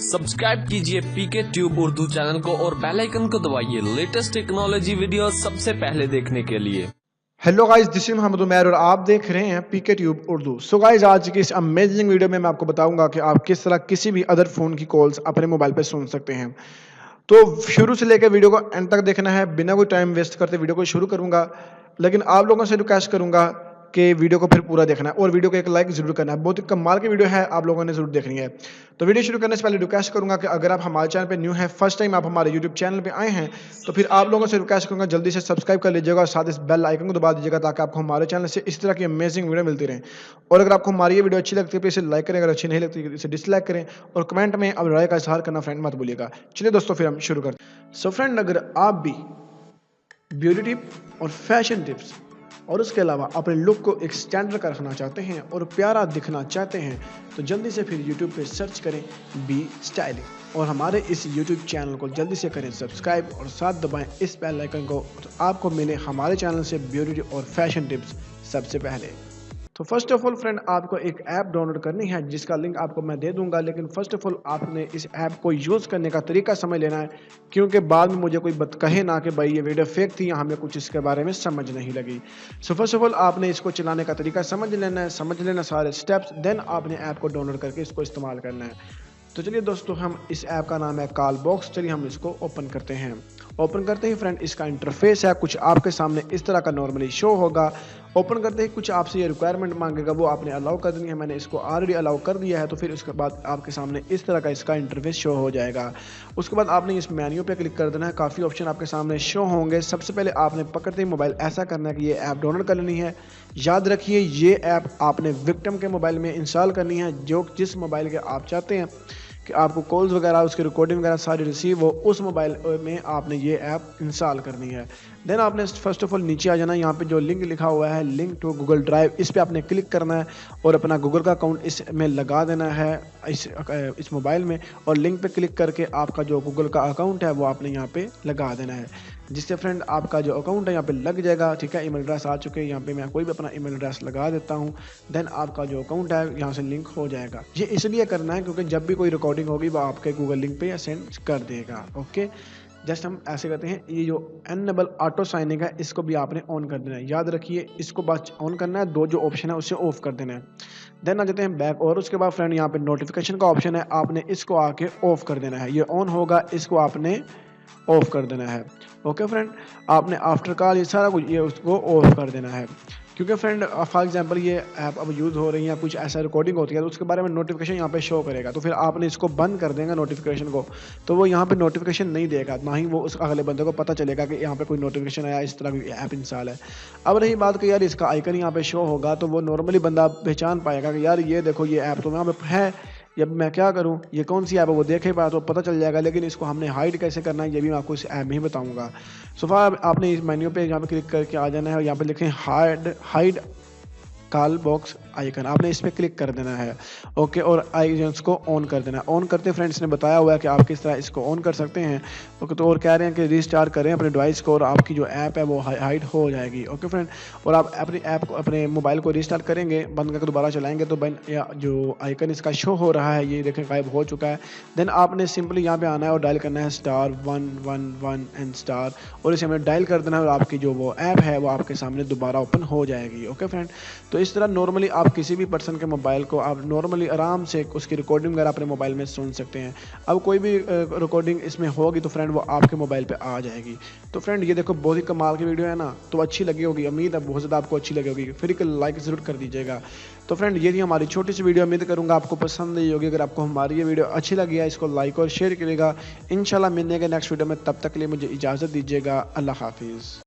Subscribe कीजिए पीके tube Urdu channel को और बेल आइकन को दबाइए लेटेस्ट टेक्नोलॉजी वीडियो सबसे पहले देखने के लिए। Hello guys, this is Mohammad Umair और आप देख रहे हैं PK tube Urdu. So guys, आज की इस अमेजिंग वीडियो में मैं आपको बताऊंगा कि आप किस तरह किसी भी अदर फ़ोन की कॉल्स अपने मोबाइल पे सुन सकते हैं। तो शुरू से लेकर वीडियो को एंड तक देखना है। बिना कोई टाइम वेस्ट करते वीडियो को शुरू करूंगा, लेकिन आप लोगों से रिक्वेस्ट करूंगा कि वीडियो को फिर पूरा देखना है और वीडियो को एक लाइक जरूर करना है। बहुत ही कमाल की वीडियो है, आप लोगों ने जरूर देखनी है। तो वीडियो शुरू करने से पहले रिक्वेस्ट करूंगा कि अगर आप हमारे चैनल पे न्यू है, फर्स्ट टाइम आप हमारे यूट्यूब चैनल पे आए हैं, तो फिर आप लोगों से रिक्वेस्ट करूंगा जल्दी से सब्सक्राइब कर लीजिएगा और साथ इस बेल आइकन को दबा दीजिएगा ताकि आपको हमारे चैनल से इस तरह की अमेजिंग वीडियो मिलती रहे। और अगर आपको हमारी ये वीडियो अच्छी लगती है तो इसे लाइक करें, अगर अच्छी नहीं लगती तो इसे डिसलाइक करें और कमेंट में अब राय का इजहार करना फ्रेंड मत भूलिएगा। चलिए दोस्तों, फिर हम शुरू करते हैं। सो फ्रेंड, अगर आप भी ब्यूटी टिप और फैशन टिप्स और उसके अलावा अपने लुक को एक स्टैंडर्ड का रखना चाहते हैं और प्यारा दिखना चाहते हैं, तो जल्दी से फिर YouTube पे सर्च करें बी स्टाइलिंग और हमारे इस YouTube चैनल को जल्दी से करें सब्सक्राइब और साथ दबाएं इस बेल आइकन को, तो आपको मिले हमारे चैनल से ब्यूटी और फैशन टिप्स सबसे पहले। तो फर्स्ट ऑफ ऑल फ्रेंड, आपको एक ऐप डाउनलोड करनी है जिसका लिंक आपको मैं दे दूंगा, लेकिन फर्स्ट ऑफ ऑल आपने इस ऐप को यूज़ करने का तरीका समझ लेना है, क्योंकि बाद में मुझे कोई कहे ना कि भाई ये वीडियो फेक थी या हमें कुछ इसके बारे में समझ नहीं लगी। सो फर्स्ट ऑफ ऑल आपने इसको चलाने का तरीका समझ लेना है, समझ लेना सारे स्टेप्स, देन आपने ऐप को डाउनलोड करके इसको इस्तेमाल करना है। तो चलिए दोस्तों, हम इस ऐप का नाम है कॉल बॉक्स। चलिए हम इसको ओपन करते हैं। ओपन करते ही फ्रेंड इसका इंटरफेस है कुछ आपके सामने इस तरह का नॉर्मली शो होगा। ओपन करते ही कुछ आपसे ये रिक्वायरमेंट मांगेगा, वो आपने अलाउ कर देनी है। मैंने इसको ऑलरेडी अलाउ कर दिया है। तो फिर उसके बाद आपके सामने इस तरह का इसका इंटरफेस शो हो जाएगा। उसके बाद आपने इस मेन्यू पे क्लिक कर देना है। काफ़ी ऑप्शन आपके सामने शो होंगे। सबसे पहले आपने पकड़ते ही मोबाइल ऐसा करना है कि ये ऐप डाउनलोड कर लेनी है। याद रखिए, ये ऐप आपने विक्टिम के मोबाइल में इंस्टॉल करनी है, जो जिस मोबाइल के आप चाहते हैं कि आपको कॉल्स वगैरह उसकी रिकॉर्डिंग वगैरह सारी रिसीव हो, उस मोबाइल में आपने ये ऐप इंस्टॉल करनी है। देन आपने फर्स्ट ऑफ ऑल नीचे आ जाना है। यहाँ पे जो लिंक लिखा हुआ है लिंक टू गूगल ड्राइव, इस पे आपने क्लिक करना है और अपना गूगल का अकाउंट इसमें लगा देना है इस मोबाइल में, और लिंक पे क्लिक करके आपका जो गूगल का अकाउंट है वो आपने यहाँ पे लगा देना है, जिससे फ्रेंड आपका जो अकाउंट है यहाँ पे लग जाएगा। ठीक है, ईमेल एड्रेस आ चुके हैं, यहाँ पे मैं कोई भी अपना ईमेल एड्रेस लगा देता हूँ। देन आपका जो अकाउंट है यहाँ से लिंक हो जाएगा। ये इसलिए करना है क्योंकि जब भी कोई रिकॉर्डिंग होगी वो आपके गूगल लिंक पे सेंड कर देगा। ओके, जस्ट हम ऐसे करते हैं। ये जो एनेबल ऑटो साइनिंग है इसको भी आपने ऑन कर देना है। याद रखिए, इसको बस ऑन करना है, दो जो ऑप्शन है उसे ऑफ कर देना है। देन आ जाते हैं बैक, और उसके बाद फ्रेंड यहाँ पे नोटिफिकेशन का ऑप्शन है, आपने इसको आके ऑफ कर देना है। ये ऑन होगा, इसको आपने ऑफ कर देना है। ओके फ्रेंड, आपने आफ्टर कॉल ये सारा कुछ ये उसको ऑफ कर देना है, क्योंकि फ्रेंड फॉर एग्जांपल ये ऐप अब यूज़ हो रही है, कुछ ऐसा रिकॉर्डिंग होती है तो उसके बारे में नोटिफिकेशन यहाँ पे शो करेगा। तो फिर आपने इसको बंद कर देंगे नोटिफिकेशन को, तो वो यहाँ पे नोटिफिकेशन नहीं देगा, ना ही वो उस अगले बंदे को पता चलेगा कि यहाँ पे कोई नोटिफिकेशन आया, इस तरह की ऐप इंस्टॉल है। अब रही बात कि यार इसका आइकन यहाँ पे शो होगा, तो वो नॉर्मली बंदा पहचान पाएगा कि यार ये देखो ये ऐप तो यहाँ पे है, अब मैं क्या करूं, ये कौन सी ऐप है, वो देखे पाया तो पता चल जाएगा। लेकिन इसको हमने हाइड कैसे करना है ये भी मैं आपको इस ऐप में ही बताऊंगा। सो फार आपने इस मेन्यू पे यहाँ पे क्लिक करके आ जाना है और यहाँ पे लिखें हाइड कॉल बॉक्स आइकन, आपने इस पर क्लिक कर देना है। ओके, और आइकन्स को ऑन कर देना है। ऑन करते फ्रेंड्स ने बताया हुआ है कि आप किस तरह इसको ऑन कर सकते हैं। ओके, तो और कह रहे हैं कि रीस्टार्ट करें अपने डिवाइस को और आपकी जो ऐप है वो हाइड हो जाएगी। ओके फ्रेंड, और आप अपनी ऐप को अपने मोबाइल को रीस्टार्ट करेंगे, बंद करके दोबारा चलाएंगे तो जो आइकन इसका शो हो रहा है ये देखें गायब हो चुका है। देन आपने सिंपली यहाँ पे आना है और डायल करना है *111 एंड स्टार, और इसे हमें डायल कर देना है और आपकी जो वो ऐप है वो आपके सामने दोबारा ओपन हो जाएगी। ओके फ्रेंड, तो इस तरह नॉर्मली आप किसी भी पर्सन के मोबाइल को आप नॉर्मली आराम से उसकी रिकॉर्डिंग वगैरह अपने मोबाइल में सुन सकते हैं। अब कोई भी रिकॉर्डिंग इसमें होगी तो फ्रेंड वो आपके मोबाइल पे आ जाएगी। तो फ्रेंड ये देखो, बहुत ही कमाल की वीडियो है ना, तो अच्छी लगी होगी, उम्मीद है बहुत ज़्यादा आपको अच्छी लगी होगी। फिर एक लाइक ज़रूर कर दीजिएगा। तो फ्रेंड ये थी हमारी छोटी सी वीडियो, उम्मीद करूँगा आपको पसंद आई होगी। अगर आपको हमारी ये वीडियो अच्छी लगी है इसको लाइक और शेयर करिएगा। इंशाल्लाह मिलने के नेक्स्ट वीडियो में, तब तक के लिए मुझे इजाज़त दीजिएगा। अल्लाह हाफिज़।